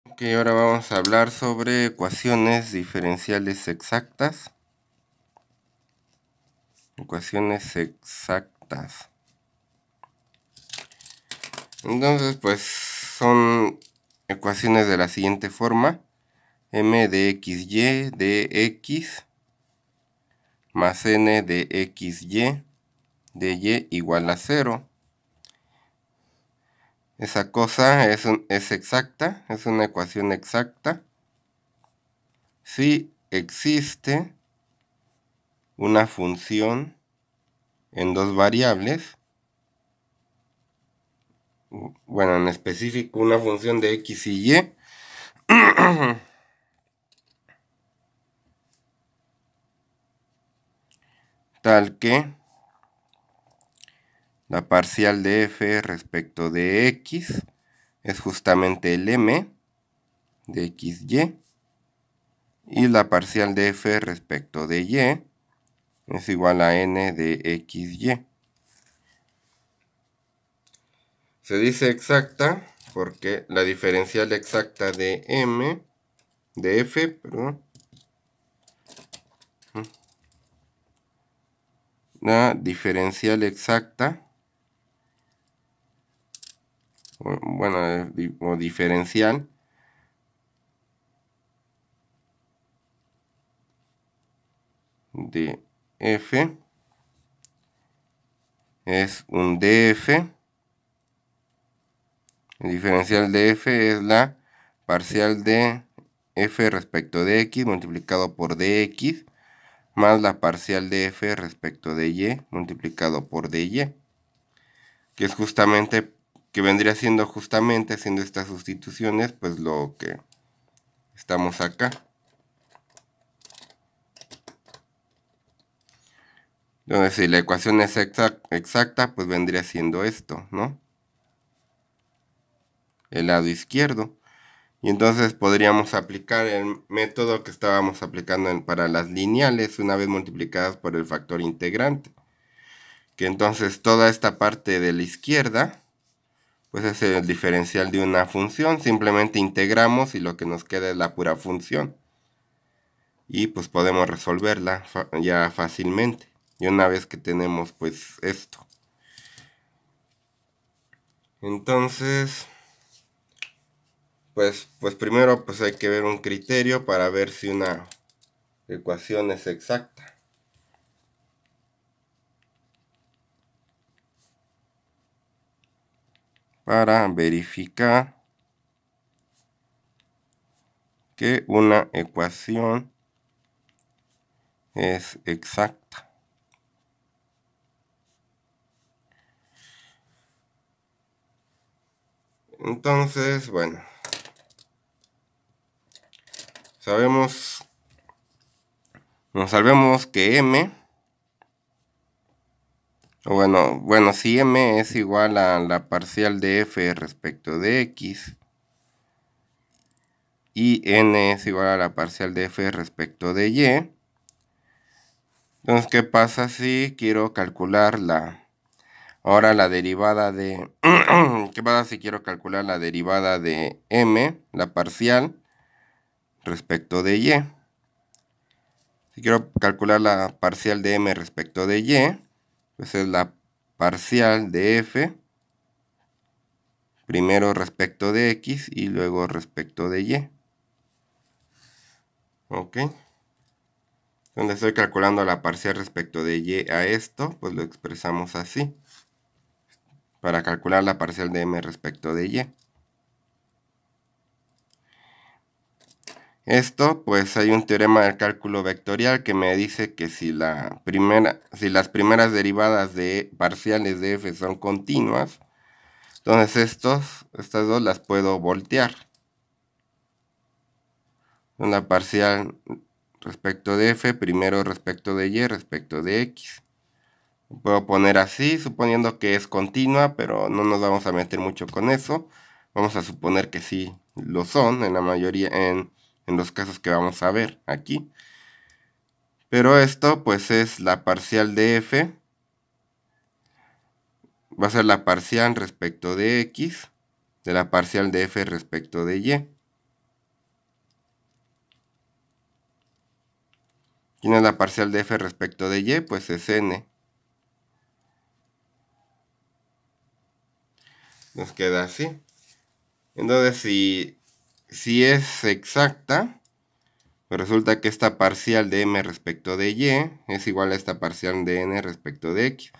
Ok, ahora vamos a hablar sobre ecuaciones diferenciales exactas. Ecuaciones exactas. Entonces, pues son ecuaciones de la siguiente forma. M de xy de x más n de xy de y igual a 0. Esa cosa es exacta, es una ecuación exacta si existe una función en dos variables, bueno, en específico una función de x y y, tal que la parcial de f respecto de x es justamente el m de xy y la parcial de f respecto de y es igual a n de xy. Se dice exacta porque la diferencial exacta de f, perdón, la diferencial exacta, bueno, o diferencial de f es un df. El diferencial de f es la parcial de f respecto de x multiplicado por dx más la parcial de f respecto de y multiplicado por dy, que es justamente, que vendría siendo justamente haciendo estas sustituciones, pues lo que estamos acá. Entonces, si la ecuación es exacta, pues vendría siendo esto, ¿no? El lado izquierdo. Y entonces podríamos aplicar el método que estábamos aplicando para las lineales una vez multiplicadas por el factor integrante. Que entonces toda esta parte de la izquierda, pues es el diferencial de una función. Simplemente integramos y lo que nos queda es la pura función. Y pues podemos resolverla ya fácilmente. Y una vez que tenemos pues esto. Entonces, pues primero pues hay que ver un criterio para ver si una ecuación es exacta. Para verificar que una ecuación es exacta. Entonces, bueno, sabemos que m, bueno, si m es igual a la parcial de f respecto de x y n es igual a la parcial de f respecto de y, entonces, ¿qué pasa si quiero calcular ahora la derivada de, ¿qué pasa si quiero calcular la derivada de m, la parcial, respecto de y? Si quiero calcular la parcial de m respecto de y, pues es la parcial de f, primero respecto de x y luego respecto de y. ¿Ok? Donde estoy calculando la parcial respecto de y a esto, pues lo expresamos así. Para calcular la parcial de m respecto de y. Esto, pues hay un teorema del cálculo vectorial que me dice que si las primeras derivadas de parciales de f son continuas, entonces estas dos las puedo voltear. Una parcial respecto de f, primero respecto de y, respecto de x. Puedo poner así, suponiendo que es continua, pero no nos vamos a meter mucho con eso. Vamos a suponer que sí lo son en la mayoría, en los casos que vamos a ver aquí. Pero esto pues es la parcial de f. Va a ser la parcial respecto de x de la parcial de f respecto de y. ¿Quién es la parcial de f respecto de y? Pues es n. Nos queda así. Entonces, si es exacta, pues resulta que esta parcial de m respecto de y es igual a esta parcial de n respecto de x.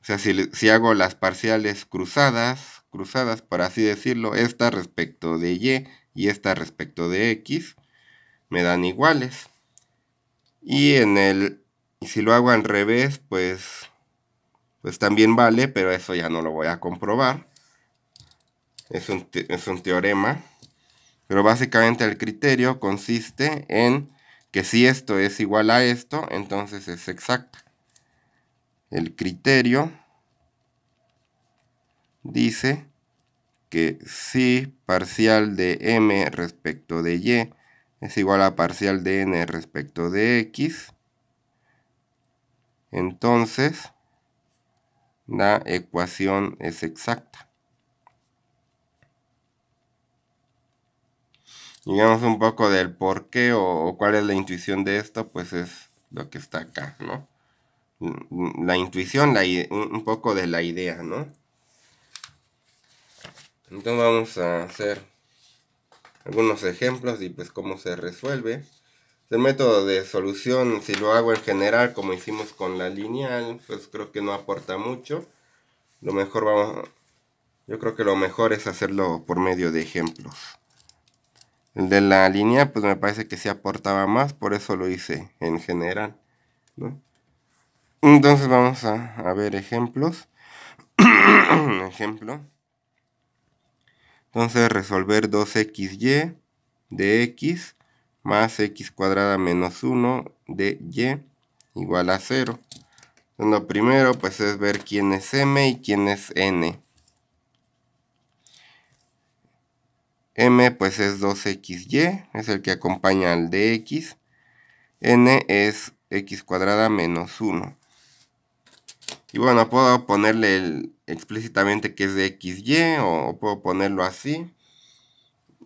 O sea, si hago las parciales cruzadas, por así decirlo, esta respecto de y esta respecto de x, me dan iguales. Y si lo hago al revés, pues también vale, pero eso ya no lo voy a comprobar. Es un teorema. Pero básicamente el criterio consiste en que si esto es igual a esto, entonces es exacta. El criterio dice que si parcial de m respecto de y es igual a parcial de n respecto de x, entonces la ecuación es exacta. Digamos un poco del por qué o cuál es la intuición de esto, pues es lo que está acá, ¿no? La intuición, un poco de la idea, ¿no? Entonces vamos a hacer algunos ejemplos y pues cómo se resuelve. El método de solución, si lo hago en general como hicimos con la lineal, pues creo que no aporta mucho. Yo creo que lo mejor es hacerlo por medio de ejemplos. El de la línea, pues me parece que sí aportaba más, por eso lo hice en general, ¿no? Entonces vamos a ver ejemplos. Ejemplo. Entonces resolver 2xy de x más x cuadrada menos 1 de y igual a 0. Entonces, lo primero pues es ver quién es m y quién es n. M pues es 2xy, es el que acompaña al de x. N es x cuadrada menos 1. Y bueno, puedo ponerle explícitamente que es de xy o puedo ponerlo así.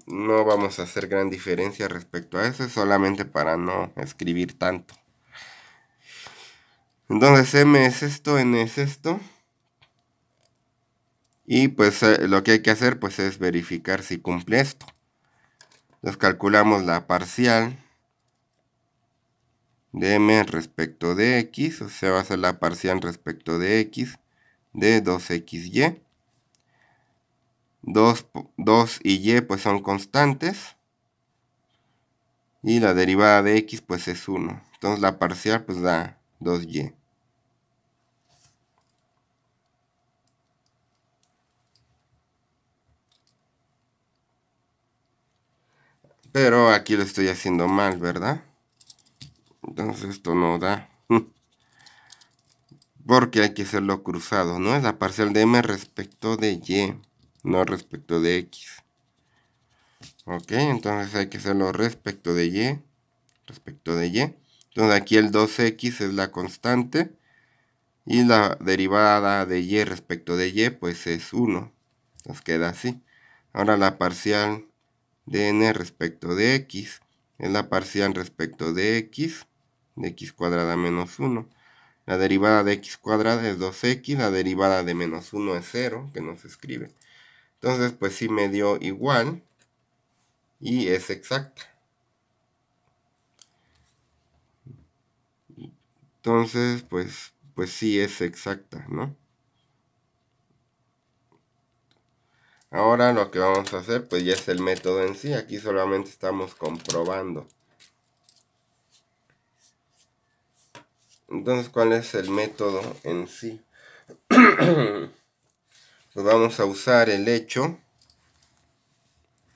No vamos a hacer gran diferencia respecto a eso, solamente para no escribir tanto. Entonces m es esto, n es esto. Y pues lo que hay que hacer pues es verificar si cumple esto. Entonces calculamos la parcial de m respecto de x, o sea va a ser la parcial respecto de x de 2xy. 2 y y pues son constantes. Y la derivada de x pues es 1. Entonces la parcial pues da 2y. Pero aquí lo estoy haciendo mal, ¿verdad? Entonces esto no da. Porque hay que hacerlo cruzado, ¿no? Es la parcial de m respecto de y, no respecto de x. Ok, entonces hay que hacerlo respecto de y. Respecto de y. Entonces aquí el 2x es la constante. Y la derivada de y respecto de y, pues es 1. Nos queda así. Ahora la parcial de n respecto de x es la parcial respecto de x cuadrada menos 1. La derivada de x cuadrada es 2x, la derivada de menos 1 es 0, que no se escribe. Entonces, pues sí me dio igual y es exacta. Entonces, pues sí es exacta, ¿no? Ahora lo que vamos a hacer, pues ya es el método en sí. Aquí solamente estamos comprobando. Entonces, ¿cuál es el método en sí? Pues vamos a usar el hecho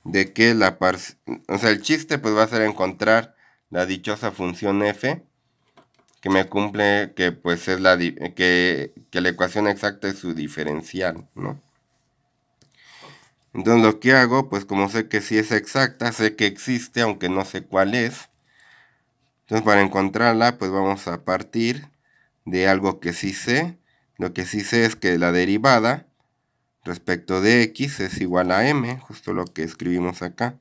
de que o sea, el chiste pues va a ser encontrar la dichosa función f que me cumple, que pues es que la ecuación exacta es su diferencial, ¿no? Entonces lo que hago, pues como sé que sí es exacta, sé que existe, aunque no sé cuál es. Entonces para encontrarla, pues vamos a partir de algo que sí sé. Lo que sí sé es que la derivada respecto de x es igual a m, justo lo que escribimos acá.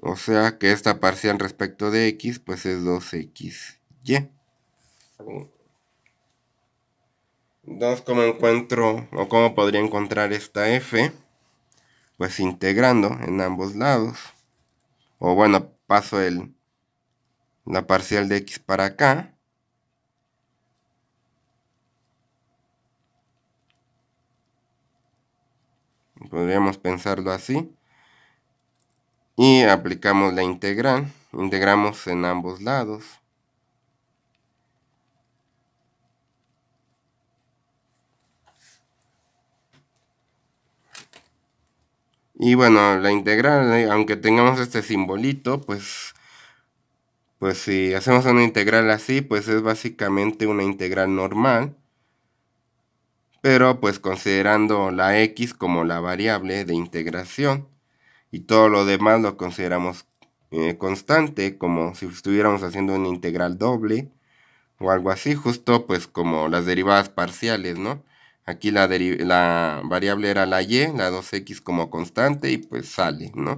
O sea que esta parcial respecto de x pues es 2xy. Entonces, ¿cómo encuentro o cómo podría encontrar esta f? Pues integrando en ambos lados. O bueno, paso la parcial de x para acá. Podríamos pensarlo así. Y aplicamos la integral. Integramos en ambos lados. Y bueno, la integral, aunque tengamos este simbolito, pues si hacemos una integral así, pues es básicamente una integral normal. Pero pues considerando la x como la variable de integración. Y todo lo demás lo consideramos constante, como si estuviéramos haciendo una integral doble o algo así, justo pues como las derivadas parciales, ¿no? Aquí la variable era la y, la 2x como constante y pues sale, ¿no?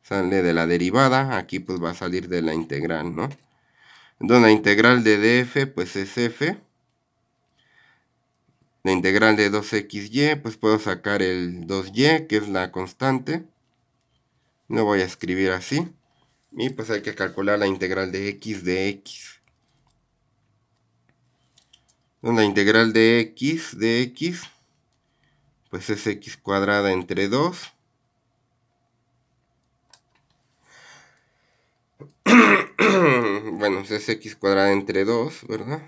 Sale de la derivada, aquí pues va a salir de la integral, ¿no? Entonces la integral de df pues es f. La integral de 2xy pues puedo sacar el 2y, que es la constante. Lo voy a escribir así. Y pues hay que calcular la integral de x de x. Entonces, la integral de x, pues es x cuadrada entre 2. Bueno, es x cuadrada entre 2, ¿verdad?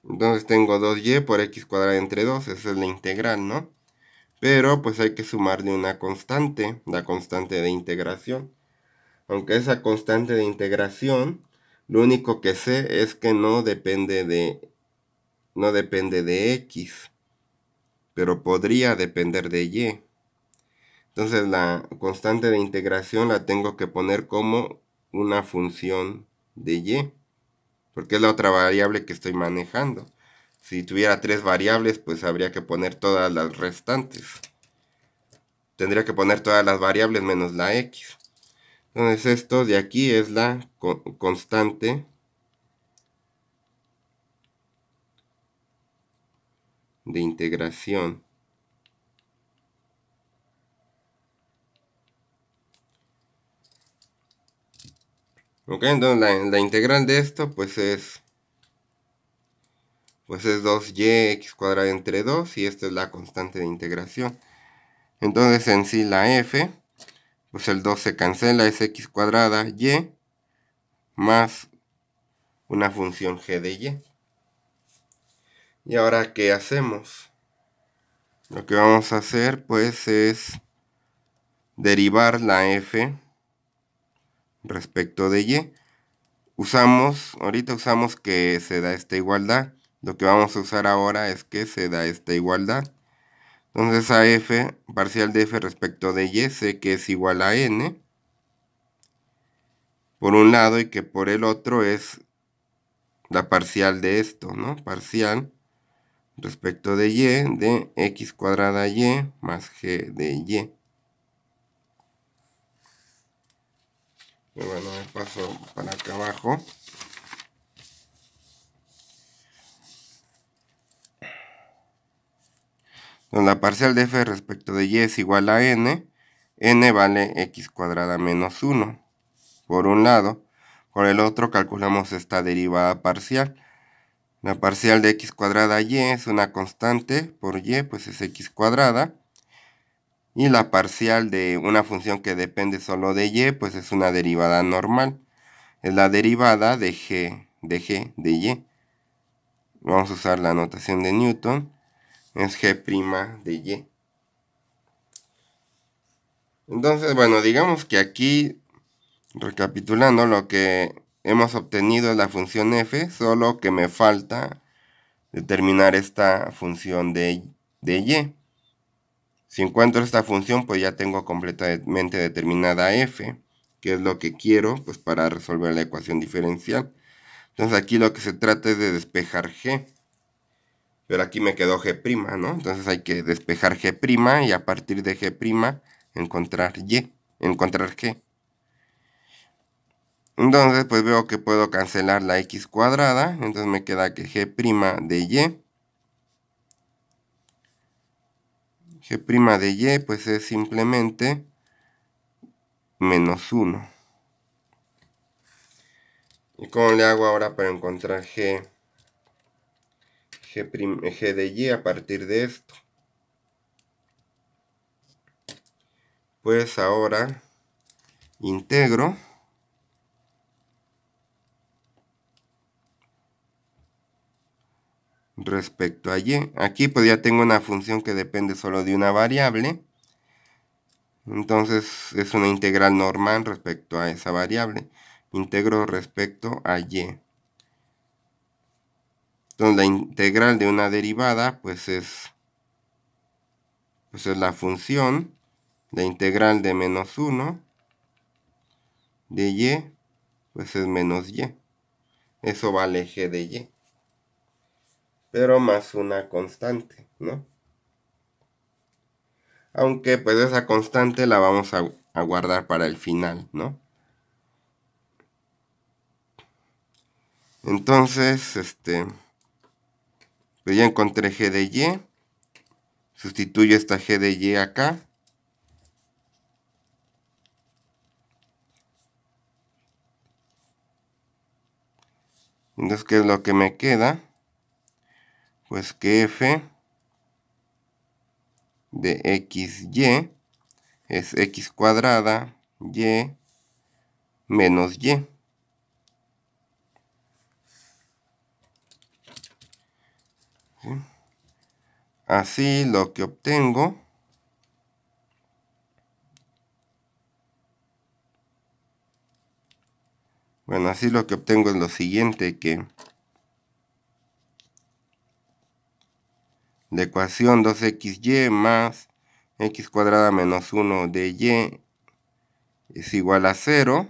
Entonces tengo 2y por x cuadrada entre 2, esa es la integral, ¿no? Pero pues hay que sumarle una constante, la constante de integración. Aunque esa constante de integración, lo único que sé es que no depende de x, pero podría depender de y. Entonces la constante de integración la tengo que poner como una función de y, porque es la otra variable que estoy manejando. Si tuviera 3 variables, pues habría que poner todas las restantes. Tendría que poner todas las variables menos la x. Entonces esto de aquí es la constante de integración. Ok, entonces la integral de esto pues es 2y x cuadrada entre 2 y esta es la constante de integración. Entonces en sí la f, pues el 2 se cancela, es x cuadrada y más una función g de y. ¿Y ahora qué hacemos? Lo que vamos a hacer pues es derivar la f respecto de y. Ahorita usamos que se da esta igualdad. Lo que vamos a usar ahora es que se da esta igualdad. Entonces a f, parcial de f respecto de y, sé que es igual a n por un lado y que por el otro es la parcial de esto, ¿no? Parcial respecto de y de x cuadrada y más g de y. Y bueno, me paso para acá abajo. Entonces, la parcial de f respecto de y es igual a n. N vale x cuadrada menos 1 por un lado. Por el otro calculamos esta derivada parcial. La parcial de x cuadrada y es una constante por y, pues es x cuadrada. Y la parcial de una función que depende solo de y, pues es una derivada normal. Es la derivada de g de y. Vamos a usar la notación de Newton. Es g' de y. Entonces, bueno, digamos que aquí, recapitulando, lo que hemos obtenido es la función f, solo que me falta determinar esta función de y. Si encuentro esta función, pues ya tengo completamente determinada f, que es lo que quiero pues para resolver la ecuación diferencial. Entonces aquí lo que se trata es de despejar g. Pero aquí me quedó G', ¿no? Entonces hay que despejar G' y a partir de G' encontrar encontrar G. Entonces, pues veo que puedo cancelar la X cuadrada. Entonces me queda que G' de G' de Y, pues es simplemente -1. ¿Y cómo le hago ahora para encontrar G de Y a partir de esto? Pues ahora integro respecto a Y. Aquí pues ya tengo una función que depende solo de una variable. Entonces es una integral normal respecto a esa variable. Integro respecto a Y. Entonces la integral de una derivada pues es la función. La integral de -1 de Y pues es -Y. Eso vale G de Y. Pero más una constante, ¿no? Aunque pues esa constante la vamos a guardar para el final, ¿no? Entonces, pues ya encontré G de Y. Sustituyo esta G de Y acá. Entonces, ¿qué es lo que me queda? Pues que F de XY es X cuadrada Y menos Y. ¿Sí? Así lo que obtengo es lo siguiente, que la ecuación 2XY más X cuadrada menos 1 de Y es igual a 0.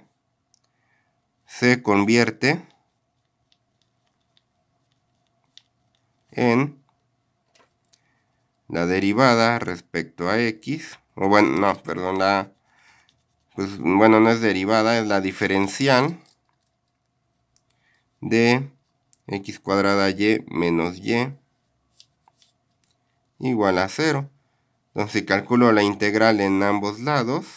Se convierte en la derivada respecto a X, o bueno, no, perdón, pues bueno, no es derivada, es la diferencial de X cuadrada Y menos Y igual a 0. Entonces, si calculo la integral en ambos lados,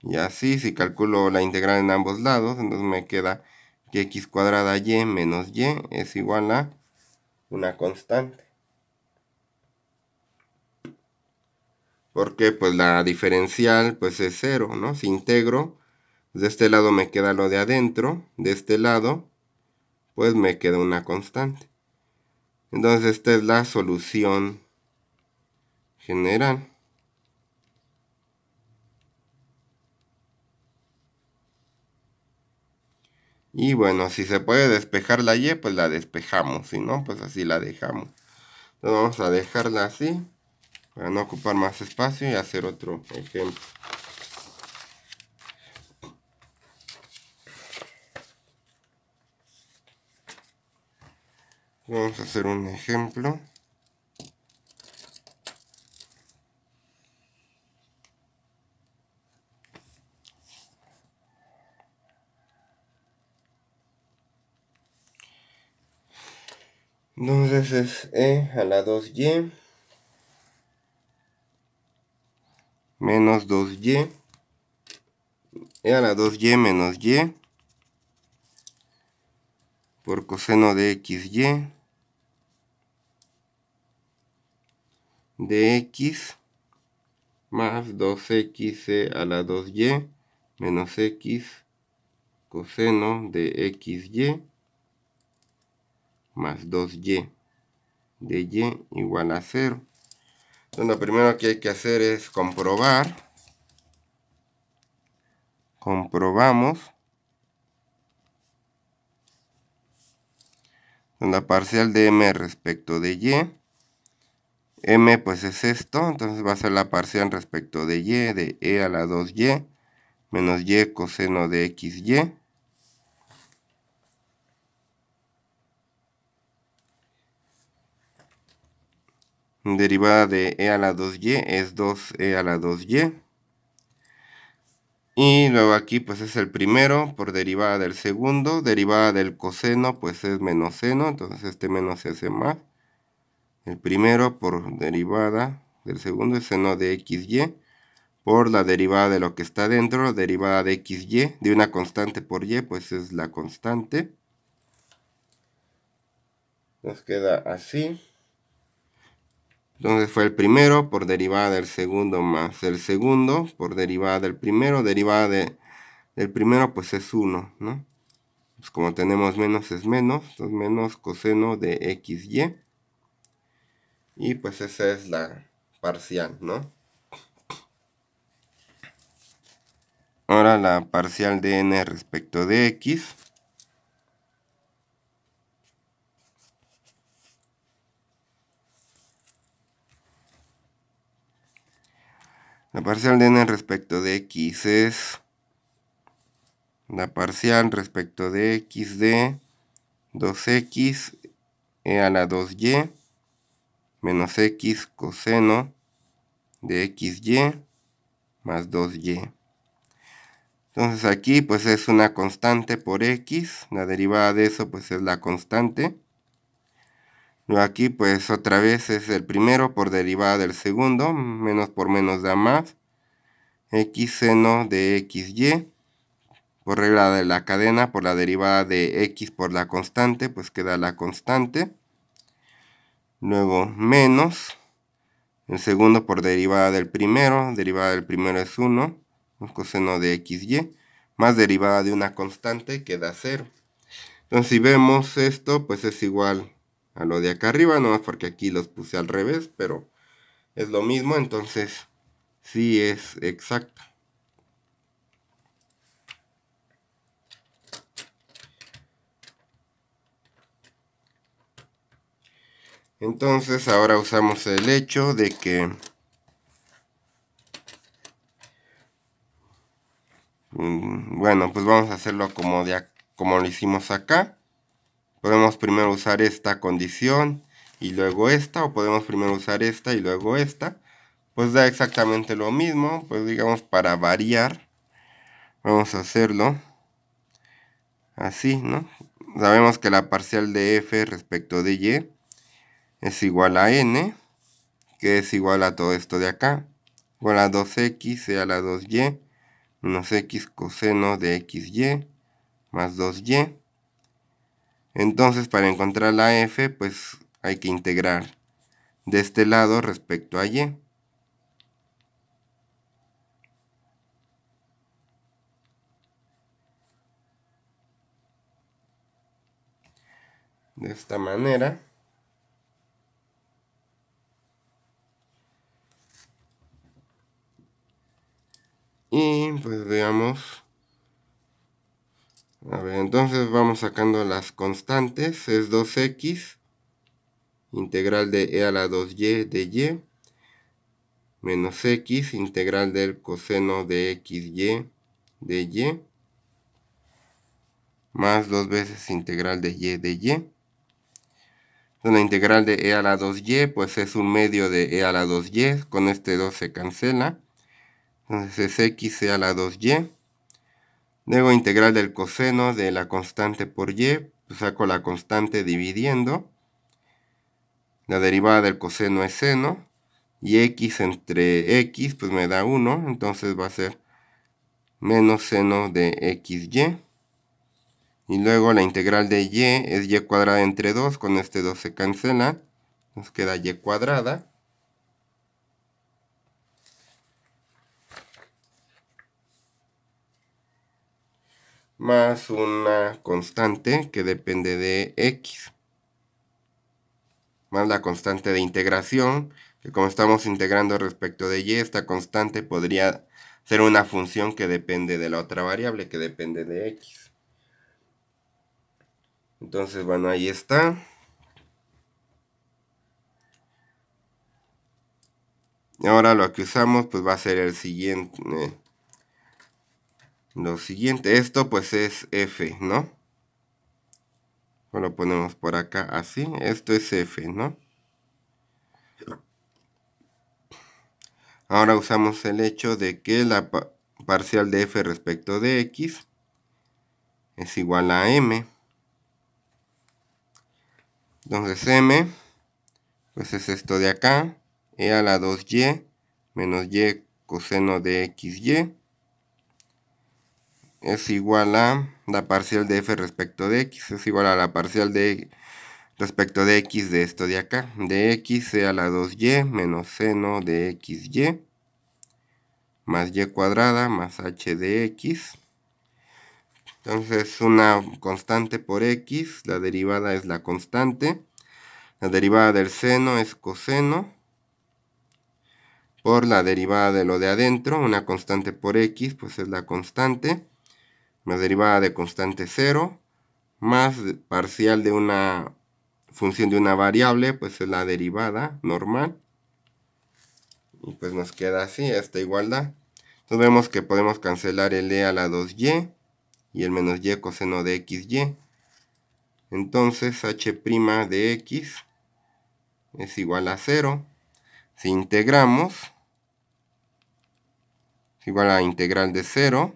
y así, si calculo la integral en ambos lados, entonces me queda que X cuadrada Y menos Y es igual a una constante. Porque pues la diferencial pues es 0, ¿no? Si integro, de este lado me queda lo de adentro, de este lado pues me queda una constante. Entonces esta es la solución general. Y bueno, si se puede despejar la Y, pues la despejamos. Si no, pues así la dejamos. Entonces vamos a dejarla así, para no ocupar más espacio y hacer otro ejemplo. Vamos a hacer un ejemplo. Entonces es E a la 2Y menos 2Y. E a la 2Y menos Y por coseno de XY de X más 2XE a la 2Y menos X coseno de XY más 2Y de Y igual a 0. Entonces lo primero que hay que hacer es comprobar. Comprobamos. La parcial de M respecto de Y. M pues es esto, entonces va a ser la parcial respecto de Y, de E a la 2Y, menos Y coseno de XY. derivada de e a la 2y es 2e a la 2y. Y luego aquí pues es el primero por derivada del segundo. Derivada del coseno pues es menos seno. Entonces este menos se hace más. El primero por derivada del segundo es seno de xy. Por la derivada de lo que está dentro. Derivada de xy. De una constante por y pues es la constante. Nos queda así. Entonces fue el primero por derivada del segundo más el segundo por derivada del primero. Derivada del primero pues es 1, ¿no? Pues como tenemos menos es menos. Entonces menos coseno de xy. Y pues esa es la parcial, ¿no? Ahora la parcial de n respecto de x. La parcial de n respecto de x es la parcial respecto de x de 2x e a la 2y menos x coseno de xy más 2y. Entonces aquí pues es una constante por x, la derivada de eso pues es la constante. Luego aquí pues otra vez es el primero por derivada del segundo, menos por menos da más, x seno de xy, por regla de la cadena, por la derivada de x por la constante, pues queda la constante. Luego menos, el segundo por derivada del primero es 1, coseno de xy, más derivada de una constante queda 0. Entonces si vemos esto, pues es igual a lo de acá arriba, no más porque aquí los puse al revés, pero es lo mismo, entonces sí es exacto. Entonces ahora usamos el hecho de que bueno, pues vamos a hacerlo como lo hicimos acá. Podemos primero usar esta condición y luego esta, o podemos primero usar esta y luego esta. Pues da exactamente lo mismo, pues digamos para variar, vamos a hacerlo así, ¿no? Sabemos que la parcial de f respecto de y es igual a n, que es igual a todo esto de acá, igual a 2x e a la 2y menos x coseno de xy más 2y. Entonces para encontrar la f pues hay que integrar de este lado respecto a y. De esta manera. Y pues veamos. A ver, entonces vamos sacando las constantes. Es 2x, integral de e a la 2y de y, menos x, integral del coseno de xy de y, más 2 veces integral de y de y. Entonces la integral de e a la 2y, pues es un medio de e a la 2y, con este 2 se cancela. Entonces es x e a la 2y. Luego integral del coseno de la constante por y, pues saco la constante dividiendo. La derivada del coseno es seno. Y x entre x, pues me da 1. Entonces va a ser menos seno de xy. Y luego la integral de y es y cuadrada entre 2. Con este 2 se cancela. Nos queda y cuadrada. Más una constante que depende de x. Más la constante de integración, que como estamos integrando respecto de y, esta constante podría ser una función que depende de la otra variable, que depende de x. Entonces, bueno, ahí está. Ahora lo que usamos, pues va a ser el siguiente. Lo siguiente, esto pues es f, ¿no? Lo ponemos por acá así. Esto es f, ¿no? ahora usamos el hecho de que la parcial de f respecto de x es igual a m. Entonces m, pues es esto de acá, e a la 2y menos y coseno de xy es igual a la parcial de f respecto de x, es igual a la parcial de respecto de x de esto de acá, de x e a la 2y menos seno de xy más y cuadrada más h de x. Entonces una constante por x, la derivada es la constante, la derivada del seno es coseno, por la derivada de lo de adentro, una constante por x, pues es la constante, la derivada de constante 0, más parcial de una función de una variable, pues es la derivada normal. Y pues nos queda así, esta igualdad. Entonces vemos que podemos cancelar el e a la 2y y el menos y coseno de xy. Entonces h' de x es igual a 0. Si integramos, es igual a la integral de 0.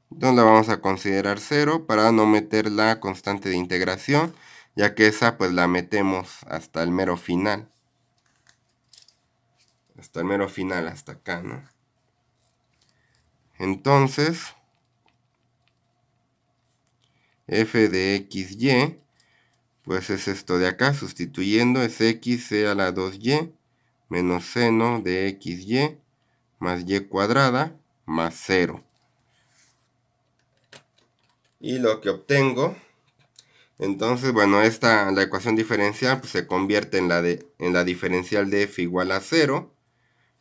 Entonces la vamos a considerar 0 para no meter la constante de integración, ya que esa pues la metemos hasta el mero final. Hasta el mero final, hasta acá, ¿no? Entonces, f de xy, pues es esto de acá, sustituyendo es x e a la 2y menos seno de xy más y cuadrada más 0. Y lo que obtengo, entonces, bueno, la ecuación diferencial pues, se convierte en la diferencial de f igual a 0,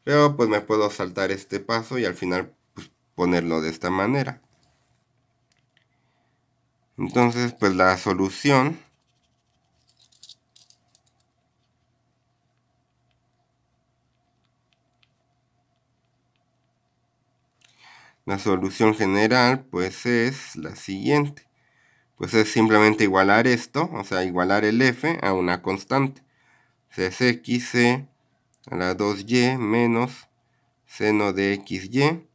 pero pues me puedo saltar este paso y al final pues, ponerlo de esta manera. Entonces, pues la solución general pues es la siguiente. Pues es simplemente igualar esto, o sea, igualar el f a una constante. O sea, es x a la 2y menos seno de xy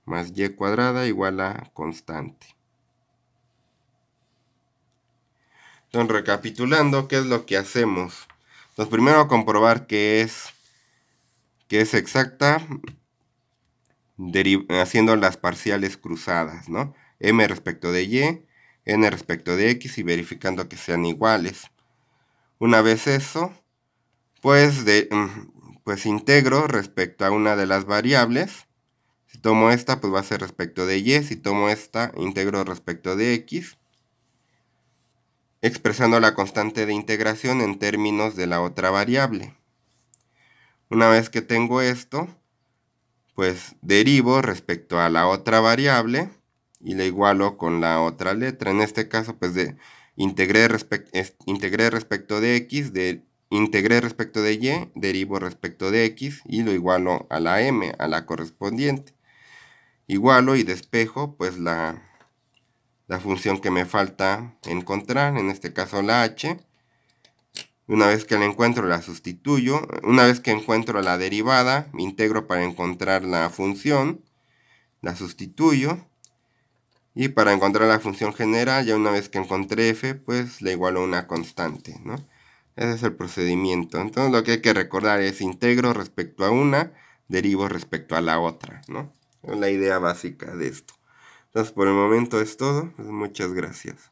más y cuadrada igual a constante. Entonces, recapitulando, ¿qué es lo que hacemos? Entonces, primero comprobar que es exacta haciendo las parciales cruzadas, ¿no? M respecto de y, n respecto de x y verificando que sean iguales. Una vez eso, pues integro respecto a una de las variables. Si tomo esta, pues va a ser respecto de y. Si tomo esta, integro respecto de x, expresando la constante de integración en términos de la otra variable. Una vez que tengo esto, pues derivo respecto a la otra variable y la igualo con la otra letra. En este caso, pues integré respecto de x, integré respecto de y, derivo respecto de x y lo igualo a la m, a la correspondiente. Igualo y despejo pues la función que me falta encontrar, en este caso la h. Una vez que la encuentro la sustituyo, una vez que encuentro la derivada, integro para encontrar la función, la sustituyo, y para encontrar la función general, ya una vez que encontré f, pues le igualo a una constante, ¿no? Ese es el procedimiento. Entonces lo que hay que recordar es integro respecto a una, derivo respecto a la otra, ¿no? Es la idea básica de esto. Entonces por el momento es todo. Muchas gracias.